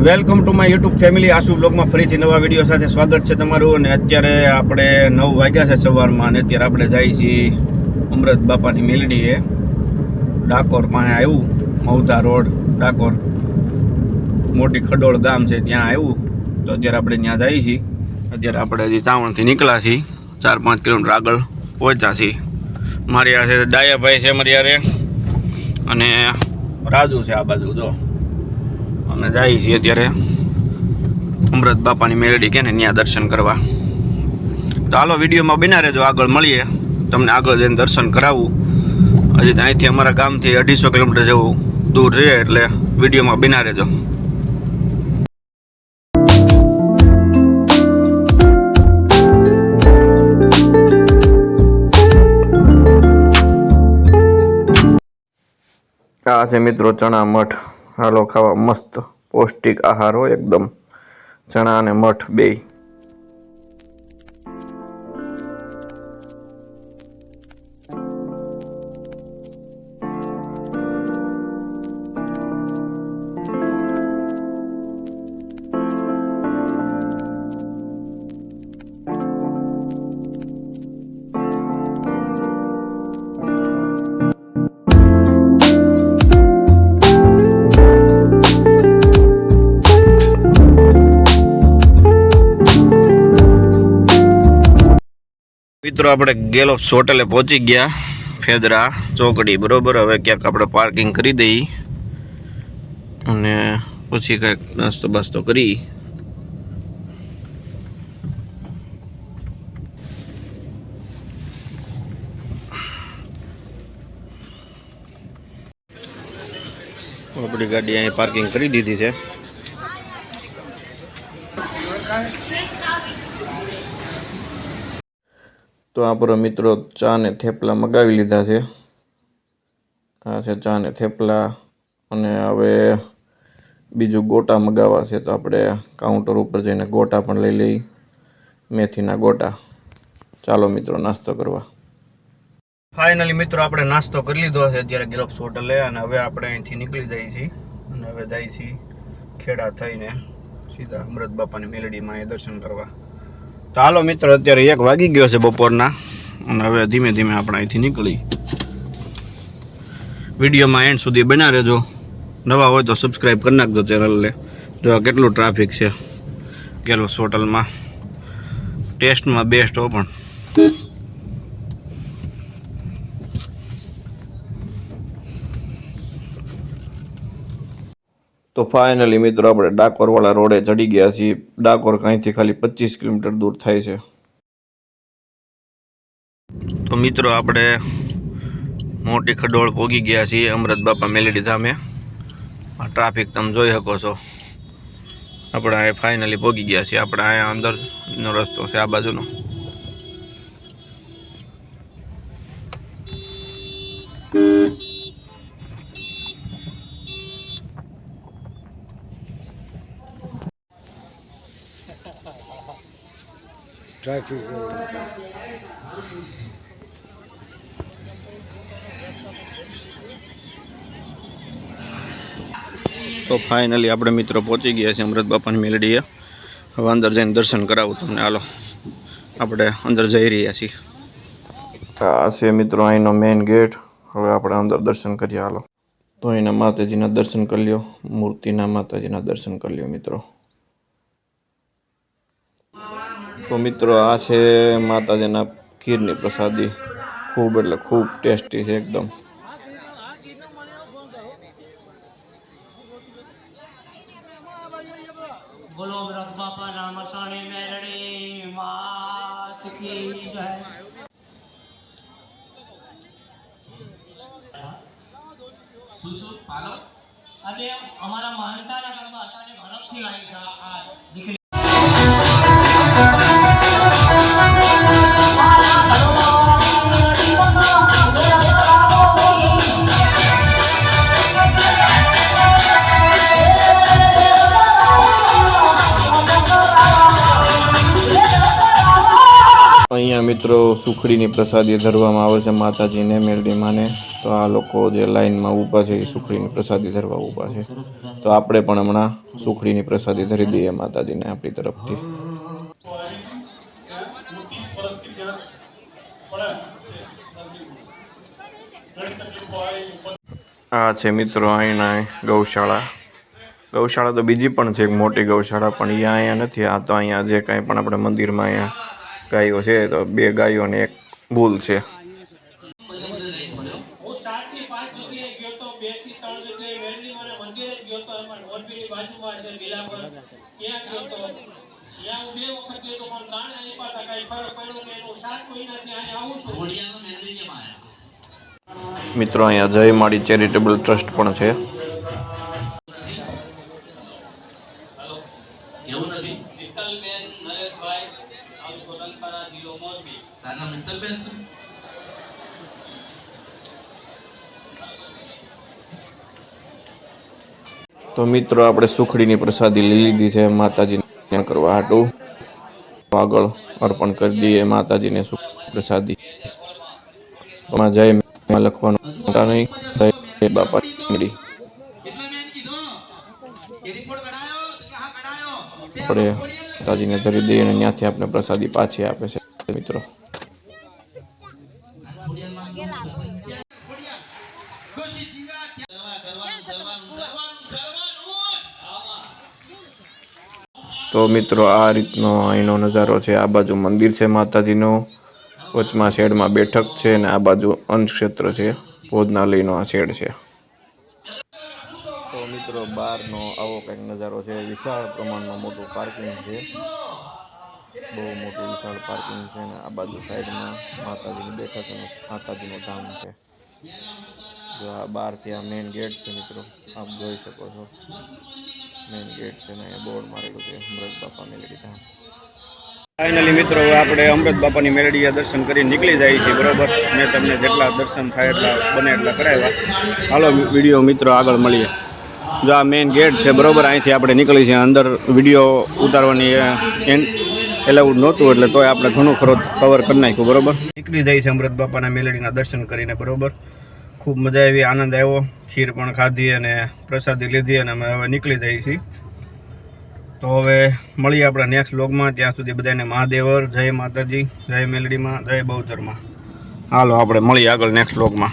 Welcome to my YouTube family. Ashu બ્લોગમાં ફરીથી નવા વિડીયો સાથે સ્વાગત છે તમારું. અને અત્યારે આપણે 9 વાગ્યા છે સવારમાં, અને અત્યારે આપણે જઈએ છીએ અમૃત બાપાની મેલડીએ. ડાકોર પાસે આવ્યું, મૌધા રોડ ડાકોર, મોટી ખડોળ ગામ છે ત્યાં આવ્યું. તો અત્યારે આપણે ત્યાં જઈએ છીએ. અત્યારે આપણે હજી ચાવણથી નીકળ્યા છીએ, 4-5 કિલોમીટર આગળ પહોંચ્યા છીએ. મારી યારે ડાયાભાઈ છે મારી યારે, અને રાજુ છે આ બાજુ. જો અમે જઈએ છીએ અત્યારે અમૃત બાપાની મેલડી કે ને ત્યાં દર્શન કરવા. તો હાલો વિડીયોમાં બના રહેજો, આગળ મળીએ, તમને આગળ જઈને દર્શન કરાવું. હજી અહીંથી અમારા ગામથી 250 કિલોમીટર જેવું દૂર રહે, એટલે વિડીયોમાં બના રહેજો. આ છે મિત્રો ચણા મઠ. હાલો ખાવા, મસ્ત પૌષ્ટિક આહાર હોય એકદમ, ચણા અને મઠ બેય. મિત્રો આપણે ગેલોપ્સ હોટલે પહોંચી ગયા, ફેદરા ચોકડી બરોબર. હવે ક્યાંક આપણે પાર્કિંગ કરી દઈએ અને પછી કંઈક નાસ્તો બાસ્તો કરી. આપણી ગાડી અહીં પાર્કિંગ કરી દીધી છે. તો આપણા મિત્રો ચા ને થેપલા મગાવી લીધા છે. આ છે ચા ને થેપલા, અને હવે બીજું ગોટા મગાવવા છે. તો આપણે કાઉન્ટર ઉપર જઈને ગોટા પણ લઈ લઈ, મેથીના ગોટા. ચાલો મિત્રો નાસ્તો કરવા. ફાઇનલી મિત્રો આપણે નાસ્તો કરી લીધો છે અત્યારે ગેલોપ્સ હોટલે, અને હવે આપણે અહીંથી નીકળી જઈએ છીએ. અને હવે જઈએ છીએ ખેડા થઈને સીધા અમૃત બાપાની મેલડીમાં એ દર્શન કરવા. તો હાલો મિત્રો, અત્યારે 1 વાગી ગયો છે બપોરના, અને હવે ધીમે ધીમે આપણે અહીંથી નીકળી. વિડીયોમાં એન્ડ સુધી બના રહેજો. નવા હોય તો સબસ્ક્રાઈબ કરી નાખજો ચેનલને. જો કેટલું ટ્રાફિક છે ગેલોપ્સ હોટલમાં, ટેસ્ટમાં બેસ્ટ હો. પણ તો ફાઇનલી મિત્રો આપણે ડાકોરવાળા રોડે ચડી ગયા છીએ. ડાકોર કાંઈથી ખાલી 25 કિલોમીટર દૂર થાય છે. તો મિત્રો આપણે મોટી ખડોળ પહોંચી ગયા છીએ અમૃત બાપા મેલડી ધામે. આ ટ્રાફિક તમે જોઈ શકો છો. આપણે અહીંયા ફાઇનલી પહોંચી ગયા છીએ. આપણે અહીંયા અંદરનો રસ્તો છે આ બાજુનો. તો ફાઇનલી આપણે મિત્રો પહોંચી ગયા છીએ અમૃત બાપાની મેલડીએ. હવે અંદર જઈને દર્શન કરાવું તમને. હાલો આપણે અંદર જઈ રહ્યા છીએ. આ છે મિત્રો અહીંનો મેઇન ગેટ. હવે આપણે અંદર દર્શન કરીએ. હાલો. તો અહીંના માતાજીના દર્શન કરી લ્યો, મૂર્તિના માતાજીના દર્શન કરી લ્યો મિત્રો. તો મિત્રો આ છે માતાજીના ખીરની પ્રસાદી. ખૂબ એટલે ખૂબ ટેસ્ટી છે એકદમ. બોલો અમૃત બાપા નામ સાણી મેલડી માત કી જય. અને અમારા માનતાના ઘરમાં હતા ને ઘરથી આવી છે આ દીકરી. અહીંયા મિત્રો સુખડીની પ્રસાદી ધરવામાં આવે છે માતાજીને મેલડીમાંને. તો આ લોકો જે લાઈનમાં ઊભા છે એ સુખડીની પ્રસાદી ધરવા ઊભા છે. તો આપણે પણ હમણાં સુખડીની પ્રસાદી ધરી દઈએ માતાજીને આપણી તરફથી. આ છે મિત્રો અહીંના ગૌશાળા તો બીજી પણ છે એક મોટી ગૌશાળા, પણ અહીંયા નથી. આ તો અહીંયા જે કાંઈ પણ આપણે મંદિરમાં અહીંયા ગાયો છે તો 2 ગાયો અને 1 ભૂલ છે. હું 4 થી 5 જગ્યાએ ગયો તો, 2 થી 3 જગ્યાએ વેરડી મને મંદિરે જ ગયો તો, એમાં ઓરબીની બાજુમાં છે લીલાપર, ત્યાં ગયો તો. ત્યાં હું 2 વખત ગયો તો, પણ દાણે આપ્યા હતા, કાંઈ ફરક પડ્યો નહીં. હું 7 મહિનાથી અહીંયા આવું છું. ઘોડિયાનો મેલડી કેમ આયા મિત્રો અહીંયા જય માડી ચેરિટેબલ ટ્રસ્ટ પણ છે. એવું નથી. મિત્તલબેન નરેશભાઈ આવજો લંકારા જિલ્લો મોરબી. તારા મિત્તલબેન છે. તો મિત્રો આપણે સુખડીની પ્રસાદી લઈ લીધી છે માતાજીને કરવા હાટું. આગળ અર્પણ કરી દઈએ માતાજીને પ્રસાદી. જય લખવાનું નહીં, જય બાપા મેલડી. આપણે માતાજીને ધરી દઈએ અને ત્યાંથી આપણે પ્રસાદી પાછી આપે છે મિત્રો. તો મિત્રો આ રીતનો અહીંનો નજારો છે. આ બાજુ મંદિર છે માતાજીનું, વચમાં શેડમાં બેઠક છે અને આ બાજુ અંશક્ષેત્ર છે, ભોજનાલયનો આ શેડ છે. તો મિત્રો બહારનો આવો કંઈક નજારો છે. વિશાળ પ્રમાણમાં મોટું પાર્કિંગ છે, બહુ મોટું વિશાળ પાર્કિંગ છે અને આ બાજુ સાઈડમાં માતાજીની બેઠક અને માતાજીનું ધામ છે. જો આ બહારથી આ મેઇન ગેટ છે મિત્રો, આપ જોઈ શકો છો. મેઇન ગેટ છે ને બોર્ડ મારેલું છે અમૃત બાપા મેલડી ધામ. ફાઇનલી મિત્રો હવે આપણે અમૃત બાપાની મેલડીએ દર્શન કરી નીકળી જાય છે બરોબર. મેં તમને જેટલા દર્શન થાય એટલા બને એટલા કરાવ્યા. હાલો વિડીયો મિત્રો આગળ મળીએ. જો આ મેઇન ગેટ છે બરોબર, અહીંથી આપણે નીકળી છે. અંદર વિડીયો ઉતારવાની એલાઉડ નહોતું એટલે તોય આપણે ઘણું ખરો કવર કરી નાખ્યું બરોબર. નીકળી જાય છે અમૃત બાપાના મેલડીના દર્શન કરીને બરોબર. ખૂબ મજા આવી, આનંદ આવ્યો. ખીર પણ ખાધી અને પ્રસાદી લીધી અને અમે હવે નીકળી જઈએ છીએ. તો હવે મળીએ આપણા નેક્સ્ટ વ્લોગમાં. ત્યાં સુધી બધાને મહાદેવર, જય માતાજી, જય મેલડીમાં, જય બહુચરમાં. હાલો આપણે મળીએ આગળ નેક્સ્ટ વ્લોગમાં.